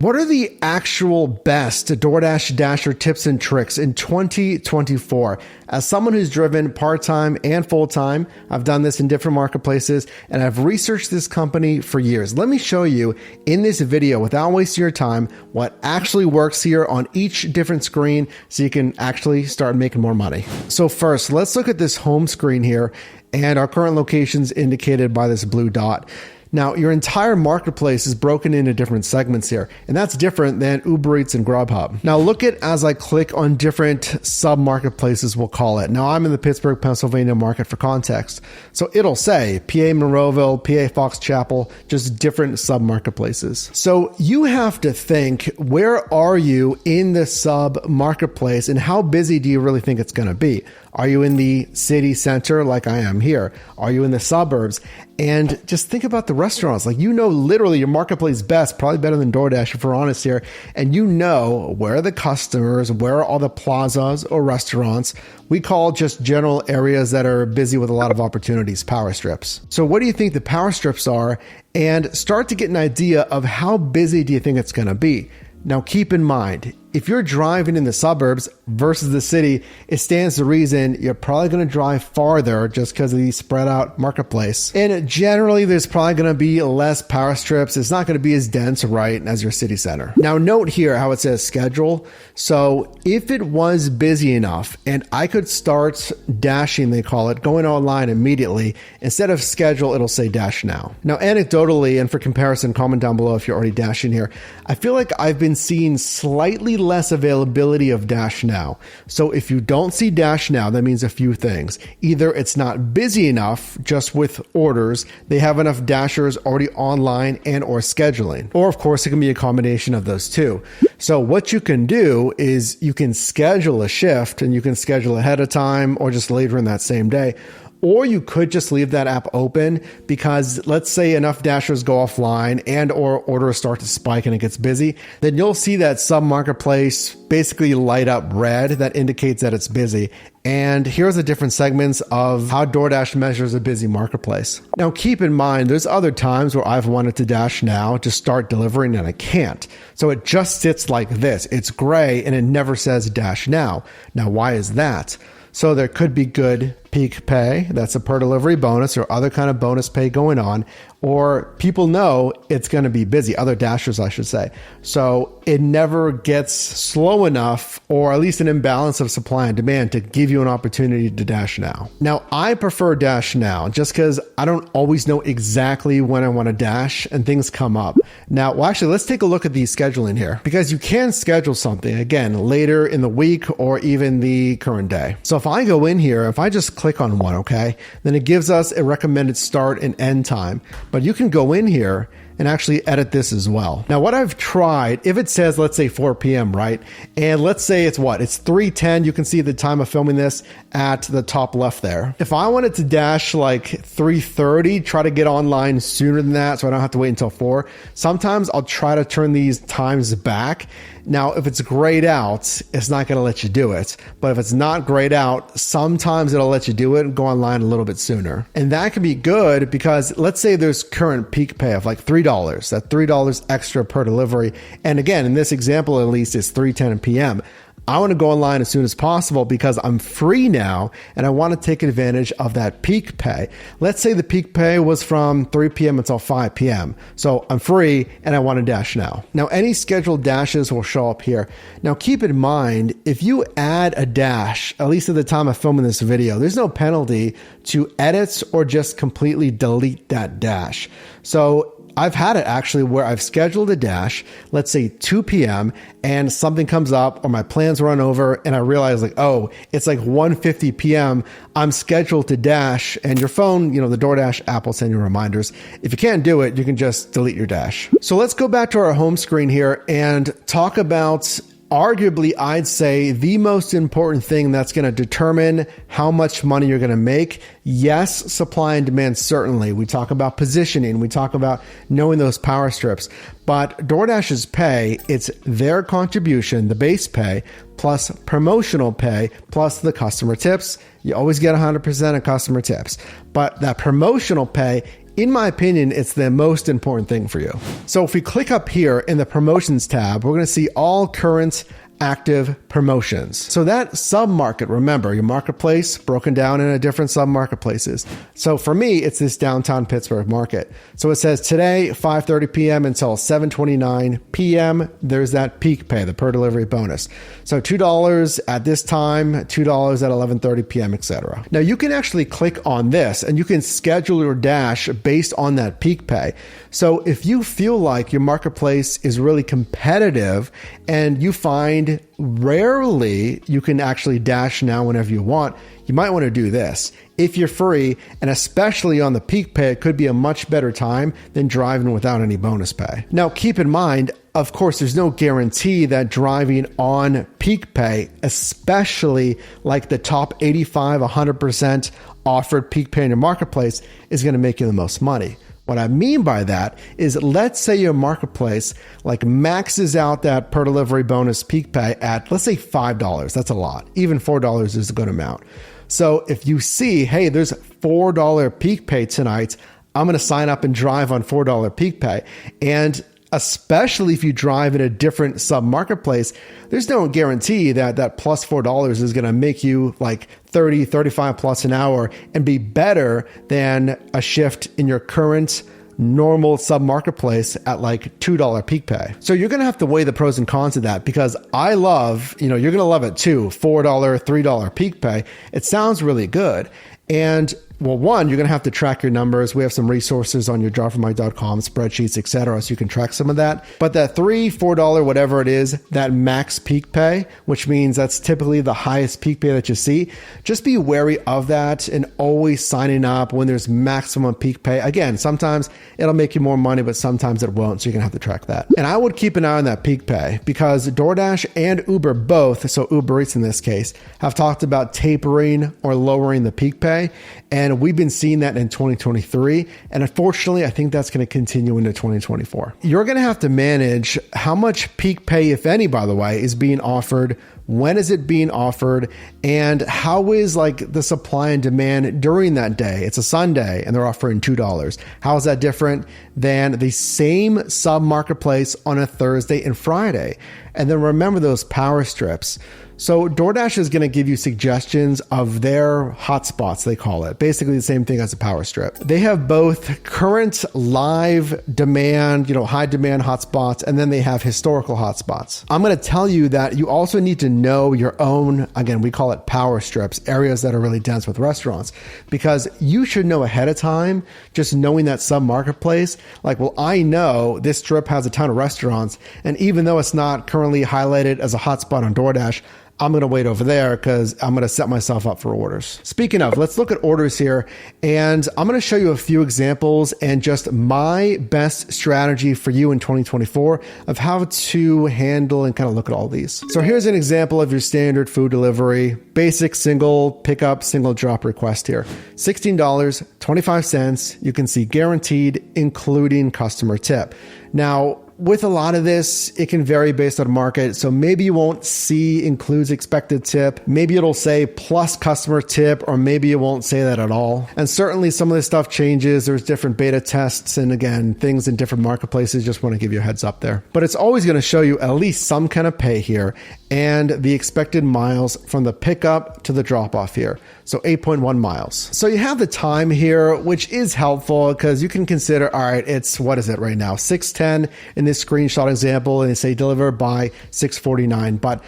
What are the actual best DoorDash Dasher tips and tricks in 2024? As someone who's driven part-time and full-time, I've done this in different marketplaces, and I've researched this company for years. Let me show you in this video, without wasting your time, what actually works here on each different screen so you can actually start making more money. So first, let's look at this home screen here, and our current location's indicated by this blue dot. Now, your entire marketplace is broken into different segments here, and that's different than Uber Eats and Grubhub. Now, look at as I click on different sub-marketplaces, we'll call it. Now, I'm in the Pittsburgh, Pennsylvania market for context. So it'll say PA Monroeville, PA Fox Chapel, just different sub-marketplaces. So you have to think, where are you in the sub-marketplace and how busy do you really think it's going to be? Are you in the city center like I am here? Are you in the suburbs? And just think about the restaurants. Like, you know, literally your marketplace best, probably better than DoorDash if we're honest here. And you know where are the customers, where are all the plazas or restaurants. We call just general areas that are busy with a lot of opportunities, power strips. So what do you think the power strips are? And start to get an idea of how busy do you think it's going to be? Now, keep in mind, if you're driving in the suburbs versus the city, it stands to reason you're probably going to drive farther just because of the spread out marketplace. And generally, there's probably going to be less power strips. It's not going to be as dense, right, as your city center. Now, note here how it says schedule. So if it was busy enough and I could start dashing, they call it, going online immediately, instead of schedule, it'll say dash now. Now, anecdotally, and for comparison, comment down below if you're already dashing here, I feel like I've been seeing slightly less availability of Dash Now. So if you don't see Dash Now, that means a few things. Either it's not busy enough just with orders, they have enough Dashers already online and or scheduling. Or of course, it can be a combination of those two. So what you can do is you can schedule a shift and you can schedule ahead of time or just later in that same day. Or you could just leave that app open because let's say enough Dashers go offline and or orders start to spike and it gets busy, then you'll see that sub marketplace basically light up red that indicates that it's busy. And here's the different segments of how DoorDash measures a busy marketplace. Now, keep in mind, there's other times where I've wanted to dash now to start delivering and I can't. So it just sits like this. It's gray and it never says dash now. Now, why is that? So there could be good peak pay, that's a per delivery bonus or other kind of bonus pay going on, or people know it's going to be busy, other dashers I should say. So it never gets slow enough, or at least an imbalance of supply and demand to give you an opportunity to dash now. Now, I prefer dash now just because I don't always know exactly when I want to dash and things come up. Now, well, actually, let's take a look at the scheduling here because you can schedule something again later in the week or even the current day. So if I go in here, if I just click on one, okay, then it gives us a recommended start and end time. But you can go in here and actually edit this as well. Now, what I've tried, if it says, let's say 4 p.m., right? And let's say it's what? It's 3:10. You can see the time of filming this at the top left there. If I wanted to dash like 3:30, try to get online sooner than that so I don't have to wait until 4, sometimes I'll try to turn these times back. Now, if it's grayed out, it's not going to let you do it. But if it's not grayed out, sometimes it'll let you do it and go online a little bit sooner. And that can be good because let's say there's current peak pay of like $3. That's $3 extra per delivery. And again, in this example, at least it's 3:10 p.m. I want to go online as soon as possible because I'm free now and I want to take advantage of that peak pay. Let's say the peak pay was from 3 p.m. until 5 p.m. So I'm free and I want to dash now. Now, any scheduled dashes will show up here. Now, keep in mind, if you add a dash, at least at the time of filming this video, there's no penalty to edit or just completely delete that dash. So I've had it actually where I've scheduled a dash, let's say 2 p.m. and something comes up or my plans run over and I realize like, oh, it's like 1:50 p.m. I'm scheduled to dash, and your phone, you know, the DoorDash app will send you reminders. If you can't do it, you can just delete your dash. So let's go back to our home screen here and talk about arguably, I'd say the most important thing that's going to determine how much money you're going to make. Yes, supply and demand, certainly. We talk about positioning. We talk about knowing those power strips. But DoorDash's pay, it's their contribution, the base pay, plus promotional pay, plus the customer tips. You always get 100% of customer tips. But that promotional pay In my opinion, it's the most important thing for you. So if we click up here in the promotions tab, we're going to see all current active promotions. So that sub-market, remember, your marketplace broken down into different sub-marketplaces. So for me, it's this downtown Pittsburgh market. So it says today, 5:30 p.m. until 7:29 p.m., there's that peak pay, the per delivery bonus. So $2 at this time, $2 at 11:30 p.m., etc. Now you can actually click on this and you can schedule your dash based on that peak pay. So if you feel like your marketplace is really competitive and you find rarely you can actually dash now whenever you want, you might want to do this. If you're free, and especially on the peak pay, it could be a much better time than driving without any bonus pay. Now, keep in mind, of course, there's no guarantee that driving on peak pay, especially like the top 85, 100% offered peak pay in your marketplace, is going to make you the most money. What I mean by that is, let's say your marketplace like maxes out that per delivery bonus peak pay at, let's say $5. That's a lot. Even $4 is a good amount. So if you see, hey, there's $4 peak pay tonight, I'm going to sign up and drive on $4 peak pay. And especially if you drive in a different sub marketplace, there's no guarantee that that plus $4 is going to make you like 30, 35 plus an hour and be better than a shift in your current normal sub marketplace at like $2 peak pay. So you're going to have to weigh the pros and cons of that, because I love, you're going to love it too. $4, $3 peak pay. It sounds really good. And well, one, you're going to have to track your numbers. We have some resources on your dropformike.com, spreadsheets, etc., so you can track some of that. But that $3, $4, whatever it is, that max peak pay, which means that's typically the highest peak pay that you see, just be wary of that and always signing up when there's maximum peak pay. Again, sometimes it'll make you more money, but sometimes it won't, so you're going to have to track that. And I would keep an eye on that peak pay, because DoorDash and Uber both, so Uber Eats in this case, have talked about tapering or lowering the peak pay. And we've been seeing that in 2023. And unfortunately, I think that's going to continue into 2024. You're going to have to manage how much peak pay, if any, by the way, is being offered. When is it being offered? And how is like the supply and demand during that day? It's a Sunday and they're offering $2. How is that different than the same sub marketplace on a Thursday and Friday? And then remember those power strips. So DoorDash is going to give you suggestions of their hotspots, they call it. Basically the same thing as a power strip. They have both current live demand, high demand hotspots, and then they have historical hotspots. I'm going to tell you that you also need to know your own, again, we call it power strips, areas that are really dense with restaurants, because you should know ahead of time, just knowing that sub marketplace, like, well, I know this strip has a ton of restaurants, and even though it's not currently highlighted as a hotspot on DoorDash, I'm going to wait over there because I'm going to set myself up for orders. Speaking of, let's look at orders here, and I'm going to show you a few examples and just my best strategy for you in 2024 of how to handle and kind of look at all these. So here's an example of your standard food delivery, basic single pickup, single drop request here. $16.25. You can see guaranteed, including customer tip. Now, with a lot of this, it can vary based on market. So maybe you won't see includes expected tip. Maybe it'll say plus customer tip, or maybe it won't say that at all. And certainly some of this stuff changes. There's different beta tests and again, things in different marketplaces. Just want to give you a heads up there. But it's always going to show you at least some kind of pay here and the expected miles from the pickup to the drop off here. So 8.1 miles. So you have the time here, which is helpful because you can consider, all right, what is it right now? 6:10 in this screenshot example, and they say deliver by 6:49. But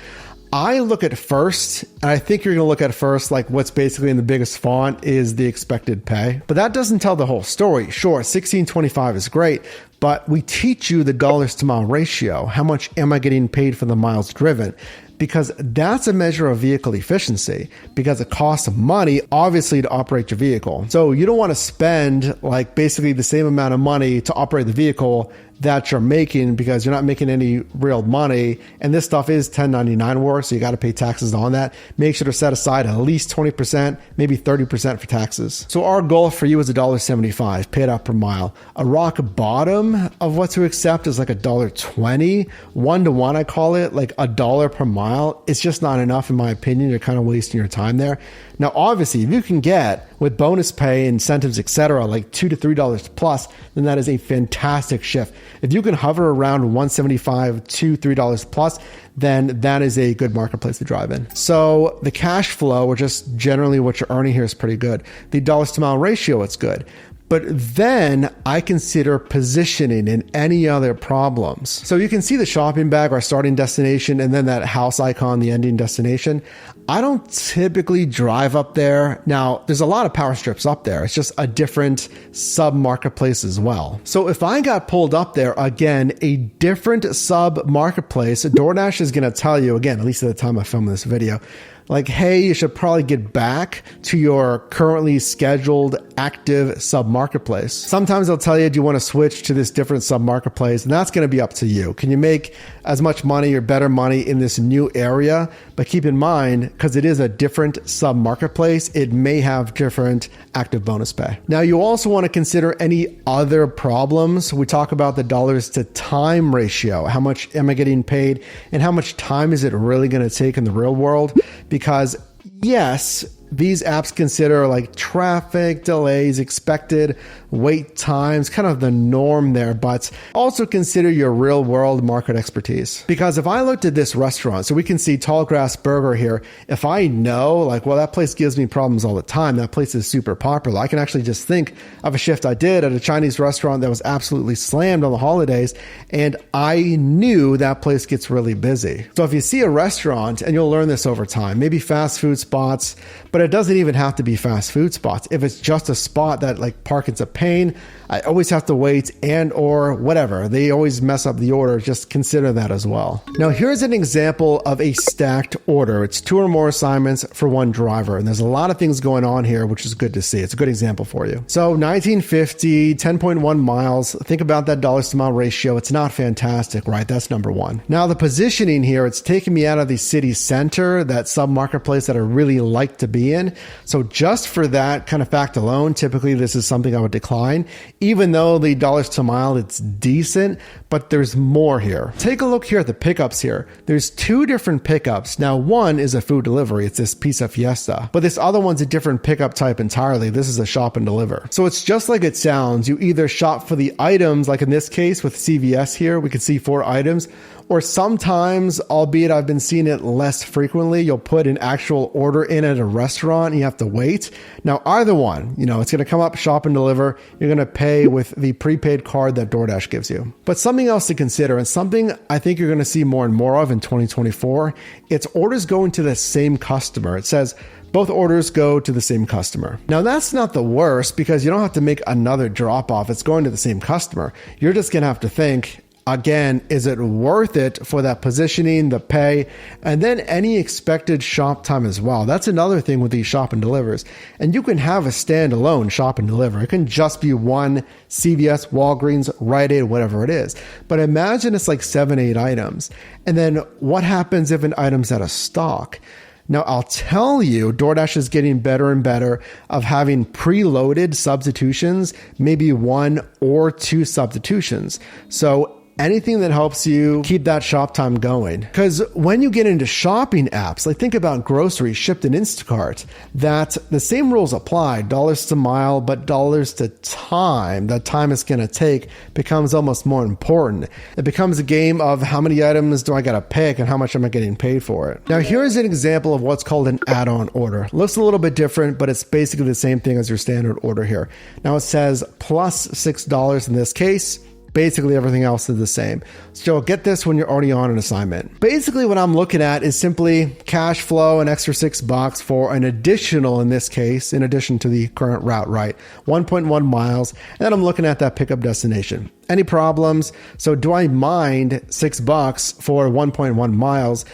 I look at first, and I think you're going to look at first, like what's basically in the biggest font is the expected pay. But that doesn't tell the whole story. Sure, $16.25 is great, but we teach you the dollars to mile ratio. How much am I getting paid for the miles driven? Because that's a measure of vehicle efficiency, because it costs money, obviously, to operate your vehicle. So you don't want to spend like basically the same amount of money to operate the vehicle that you're making, because you're not making any real money. And this stuff is 1099 work, so you got to pay taxes on that. Make sure to set aside at least 20%, maybe 30% for taxes. So our goal for you is $1.75 paid out per mile. A rock bottom minimum of what to accept is like $1.20, 1-to-1, I call it, like $1 per mile. It's just not enough, in my opinion. You're kind of wasting your time there. Now, obviously, if you can get with bonus pay, incentives, etc., like $2 to $3 plus, then that is a fantastic shift. If you can hover around $1.75 to $3 plus, then that is a good marketplace to drive in. So the cash flow, or just generally what you're earning here, is pretty good. The dollars to mile ratio, it's good. But then I consider positioning and any other problems. So you can see the shopping bag, our starting destination, and then that house icon, the ending destination. I don't typically drive up there. Now, there's a lot of power strips up there. It's just a different sub marketplace as well. So if I got pulled up there, again, a different sub marketplace, DoorDash is going to tell you, again, at least at the time I filmed this video, like, hey, you should probably get back to your currently scheduled active sub marketplace. Sometimes they'll tell you, do you want to switch to this different sub marketplace? And that's going to be up to you. Can you make as much money or better money in this new area? But keep in mind, because it is a different sub marketplace, it may have different active bonus pay. Now, you also want to consider any other problems. We talk about the dollars to time ratio. How much am I getting paid? And how much time is it really going to take in the real world? Because yes, these apps consider like traffic, delays, expected wait times, kind of the norm there, but also consider your real world market expertise. Because if I looked at this restaurant, so we can see Tallgrass Burger here, if I know like, well, that place gives me problems all the time, that place is super popular, I can actually just think of a shift I did at a Chinese restaurant that was absolutely slammed on the holidays, and I knew that place gets really busy. So if you see a restaurant, and you'll learn this over time, maybe fast food spots, but it doesn't even have to be fast food spots. If it's just a spot that like parking's a pain, I always have to wait, and or whatever, they always mess up the order, just consider that as well. Now here's an example of a stacked order. It's 2 or more assignments for one driver, and there's a lot of things going on here, which is good to see. It's a good example for you. So 1950, 10.1 miles. Think about that dollars to mile ratio. It's not fantastic, right? That's number one. Now the positioning here, it's taking me out of the city center, that sub marketplace that I really like to be in. So just for that kind of fact alone, typically this is something I would decline, even though the dollars to mile, it's decent, but there's more here. Take a look here at the pickups here. There's 2 different pickups. Now one is a food delivery. It's this Pizza Fiesta, but this other one's a different pickup type entirely. This is a shop and deliver. So it's just like it sounds. You either shop for the items, like in this case with CVS here, we could see 4 items, or sometimes, albeit I've been seeing it less frequently, you'll put an actual order in at a restaurant and you have to wait. Now, either one, it's going to come up, shop and deliver. You're going to pay with the prepaid card that DoorDash gives you. But something else to consider, and something I think you're going to see more and more of in 2024, it's orders going to the same customer. It says, both orders go to the same customer. Now that's not the worst, because you don't have to make another drop off. It's going to the same customer. You're just going to have to think, again, is it worth it for that positioning, the pay, and then any expected shop time as well? That's another thing with these shop and delivers. And you can have a standalone shop and deliver. It can just be one CVS, Walgreens, Rite Aid, whatever it is. But imagine it's like 7, 8 items. And then what happens if an item's out of stock? Now, I'll tell you, DoorDash is getting better and better of having preloaded substitutions, maybe 1 or 2 substitutions. So anything that helps you keep that shop time going. Because when you get into shopping apps, like think about groceries shipped in Instacart, that the same rules apply, dollars to mile, but dollars to time, that time it's going to take becomes almost more important. It becomes a game of how many items do I got to pick and how much am I getting paid for it. Now, here's an example of what's called an add-on order. Looks a little bit different, but it's basically the same thing as your standard order here. Now it says plus $6 in this case. Basically, everything else is the same. So get this when you're already on an assignment. Basically, what I'm looking at is simply cash flow, an extra $6 for an additional, in this case, in addition to the current route, right? 1.1 miles. And then I'm looking at that pickup destination. Any problems? So do I mind $6 for 1.1 miles?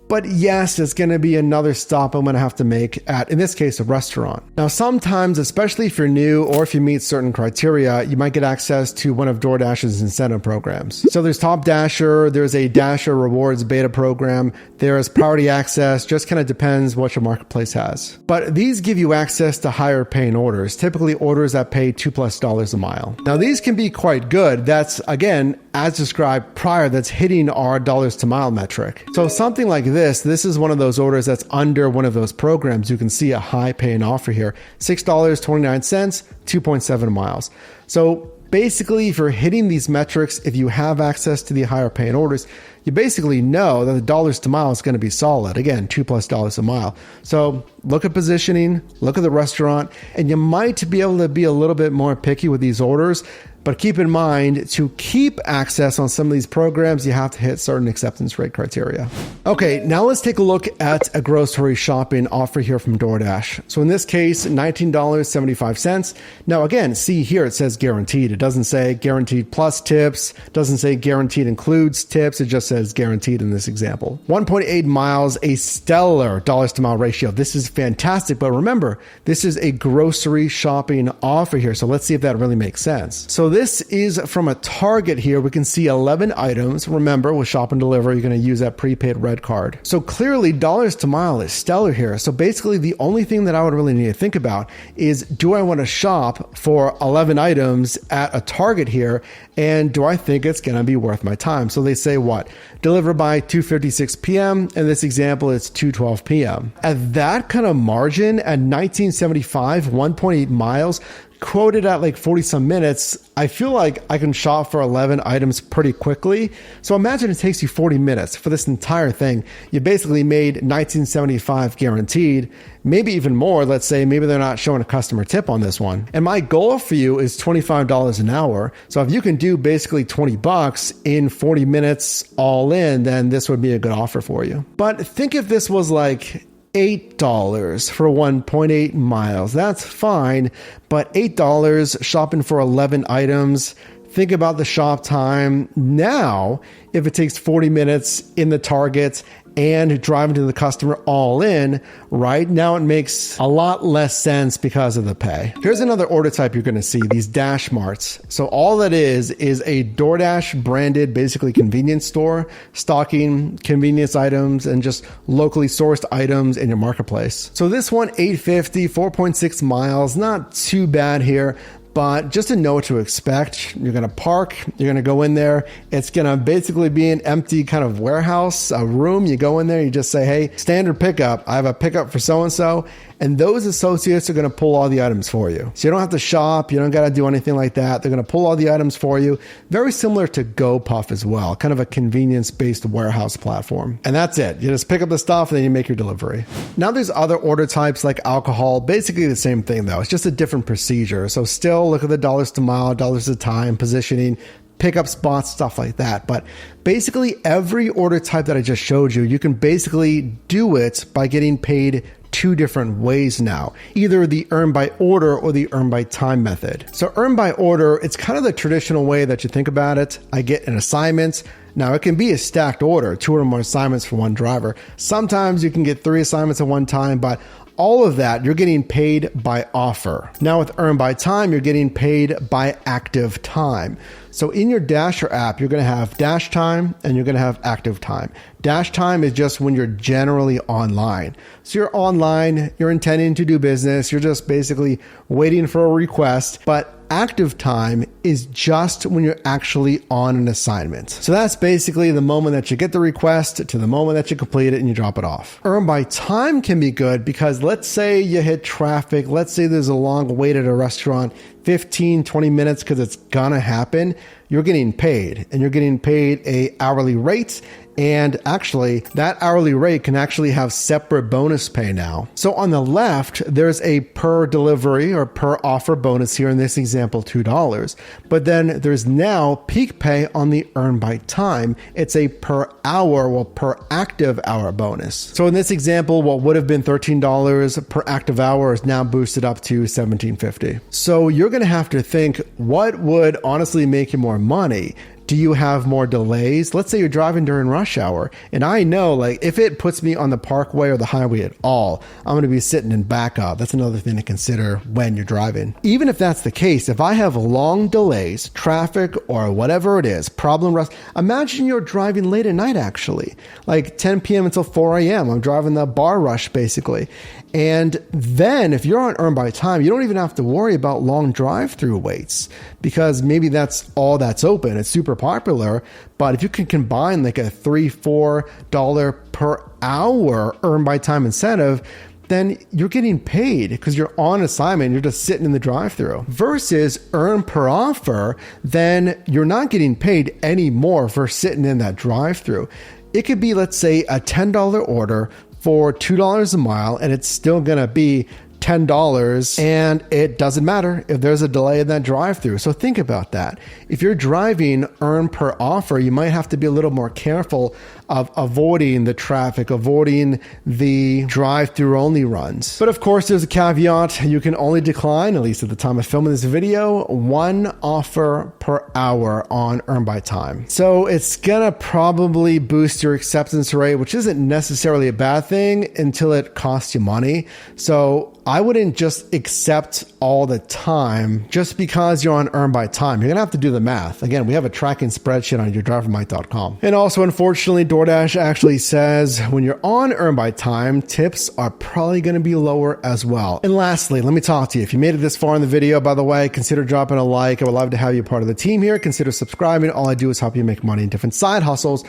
But yes, it's going to be another stop I'm going to have to make at, in this case, a restaurant. Now, sometimes, especially if you're new or if you meet certain criteria, you might get access to one of DoorDash's incentive programs. So there's Top Dasher, there's a Dasher Rewards beta program, there's priority access, just kind of depends what your marketplace has. But these give you access to higher paying orders, typically orders that pay $2+ a mile. Now, these can be quite good. That's, again, as described prior, that's hitting our dollars to mile metric. So something like this is one of those orders that's under one of those programs. You can see a high paying offer here, $6.29, 2.7 miles. So basically, if you're hitting these metrics, if you have access to the higher paying orders, you basically know that the dollars to mile is going to be solid. Again, $2+ a mile. So look at positioning, look at the restaurant, and you might be able to be a little bit more picky with these orders. But keep in mind, to keep access on some of these programs, you have to hit certain acceptance rate criteria. Okay, now let's take a look at a grocery shopping offer here from DoorDash. So in this case, $19.75. Now again, see here, it says guaranteed. It doesn't say guaranteed plus tips, doesn't say guaranteed includes tips. It just says guaranteed in this example. 1.8 miles, a stellar dollars to mile ratio. This is fantastic, but remember, this is a grocery shopping offer here. So let's see if that really makes sense. So this is from a Target here. We can see 11 items. Remember, with shop and deliver, you're going to use that prepaid red card. So clearly, dollars to mile is stellar here. So basically, the only thing that I would really need to think about is, do I want to shop for 11 items at a Target here? And do I think it's going to be worth my time? So they say what? Deliver by 2:56 p.m. In this example, it's 2:12 p.m. At that kind of margin, at $19.75, 1.8 miles, quoted at like 40 some minutes, I feel like I can shop for 11 items pretty quickly. So imagine it takes you 40 minutes for this entire thing. You basically made $19.75 guaranteed, maybe even more. Let's say maybe they're not showing a customer tip on this one. And my goal for you is $25 an hour. So if you can do basically $20 in 40 minutes all in, then this would be a good offer for you. But think if this was like $8 for 1.8 miles. That's fine, but $8 shopping for 11 items. Think about the shop time. Now, if it takes 40 minutes in the Target and driving to the customer all in, right now it makes a lot less sense because of the pay. Here's another order type you're going to see, these DashMarts. So all that is a DoorDash branded, basically convenience store, stocking convenience items and just locally sourced items in your marketplace. So this one, $8.50, 4.6 miles, not too bad here. But just to know what to expect, you're going to park, you're going to go in there. It's going to basically be an empty kind of warehouse, a room. You go in there, you just say, hey, standard pickup. I have a pickup for so-and-so. And those associates are going to pull all the items for you. So you don't have to shop. You don't got to do anything like that. They're going to pull all the items for you. Very similar to GoPuff as well, kind of a convenience-based warehouse platform. And that's it. You just pick up the stuff and then you make your delivery. Now there's other order types like alcohol. Basically the same thing though. It's just a different procedure. So still look at the dollars to mile, dollars to time, positioning, pickup spots, stuff like that. But basically every order type that I just showed you, you can basically do it by getting paid two different ways now, either the earn by order or the earn by time method. So earn by order, it's kind of the traditional way that you think about it. I get an assignment. Now it can be a stacked order, 2 or more assignments for one driver. Sometimes you can get 3 assignments at one time, but all of that, you're getting paid by offer. Now with earn by time, you're getting paid by active time. So in your Dasher app, you're going to have dash time and you're going to have active time. Dash time is just when you're generally online. So you're online, you're intending to do business, you're just basically waiting for a request, but active time is just when you're actually on an assignment. So that's basically the moment that you get the request to the moment that you complete it and you drop it off. Earn by time can be good because let's say you hit traffic, let's say there's a long wait at a restaurant, 15, 20 minutes because it's gonna happen. You're getting paid and you're getting paid a hourly rate. And actually, that hourly rate can actually have separate bonus pay now. So on the left, there's a per delivery or per offer bonus here in this example, $2. But then there's now peak pay on the earn by time. It's a per hour or per active hour bonus. So in this example, what would have been $13 per active hour is now boosted up to $17.50. So you're going to have to think, what would honestly make you more money? Do you have more delays? Let's say you're driving during rush hour, and I know like if it puts me on the parkway or the highway at all, I'm going to be sitting in backup. That's another thing to consider when you're driving. Even if that's the case, if I have long delays, traffic, or whatever it is, problem rush, imagine you're driving late at night actually, like 10 p.m. until 4 a.m. I'm driving the bar rush basically. And then if you're on Earn by Time, you don't even have to worry about long drive-through waits because maybe that's all that's open. It's super popular, but if you can combine like a $3-4 per hour Earn by Time incentive, then you're getting paid because you're on assignment. You're just sitting in the drive-through versus earn per offer. Then you're not getting paid anymore for sitting in that drive-through. It could be, let's say, a $10 order for $2 a mile, and it's still going to be $10, and it doesn't matter if there's a delay in that drive-through. So think about that. If you're driving earn per offer, you might have to be a little more careful of avoiding the traffic, avoiding the drive-through only runs. But of course, there's a caveat. You can only decline, at least at the time of filming this video, 1 offer per hour on Earn by Time. So it's gonna probably boost your acceptance rate, which isn't necessarily a bad thing until it costs you money. So I wouldn't just accept all the time just because you're on Earn by Time. You're gonna have to do the math. Again, we have a tracking spreadsheet on yourdrivermite.com. And also, unfortunately, DoorDash actually says when you're on Earn by Time, tips are probably gonna be lower as well. And lastly, let me talk to you. If you made it this far in the video, by the way, consider dropping a like. I would love to have you part of the team here. Consider subscribing. All I do is help you make money in different side hustles.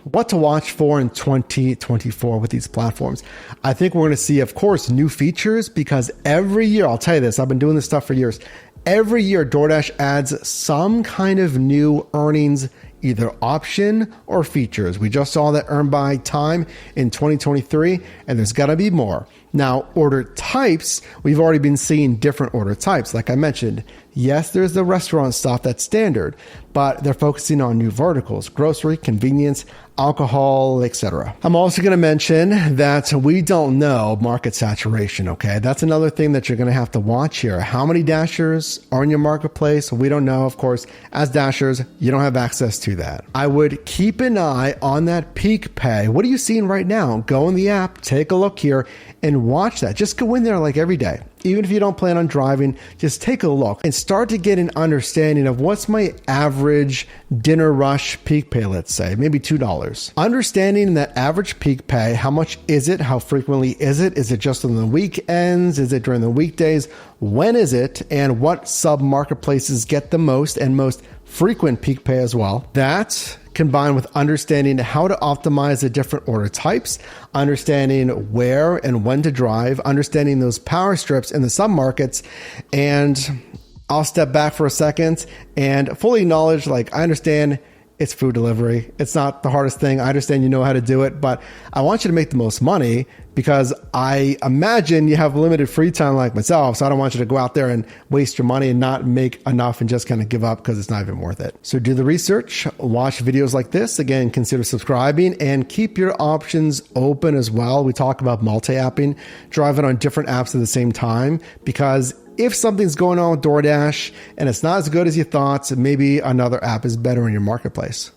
What to watch for in 2024 with these platforms. I think we're going to see, of course, new features because every year, I'll tell you this, I've been doing this stuff for years. Every year, DoorDash adds some kind of new earnings, either option or features. We just saw that Earn by Time in 2023, and there's got to be more. Now, order types, we've already been seeing different order types. Like I mentioned, yes, there's the restaurant stuff that's standard, but they're focusing on new verticals, grocery, convenience, alcohol, etc. I'm also going to mention that we don't know market saturation, okay? That's another thing that you're going to have to watch here. How many Dashers are in your marketplace? We don't know. Of course, as Dashers, you don't have access to that. I would keep an eye on that peak pay. What are you seeing right now? Go in the app, take a look here, and watch that. Just go in there like every day. Even if you don't plan on driving, just take a look and start to get an understanding of what's my average dinner rush peak pay, let's say, maybe $2. Understanding that average peak pay, how much is it? How frequently is it? Is it just on the weekends? Is it during the weekdays? When is it? And what sub-marketplaces get the most and most frequent peak pay as well? That combined with understanding how to optimize the different order types, understanding where and when to drive, understanding those power strips in the submarkets. And I'll step back for a second and fully acknowledge, like, I understand it's food delivery. It's not the hardest thing. I understand you know how to do it, but I want you to make the most money because I imagine you have limited free time like myself. So I don't want you to go out there and waste your money and not make enough and just kind of give up because it's not even worth it. So do the research, watch videos like this. Again, consider subscribing and keep your options open as well. We talk about multi-apping, driving on different apps at the same time, because if something's going on with DoorDash and it's not as good as you thought, maybe another app is better in your marketplace.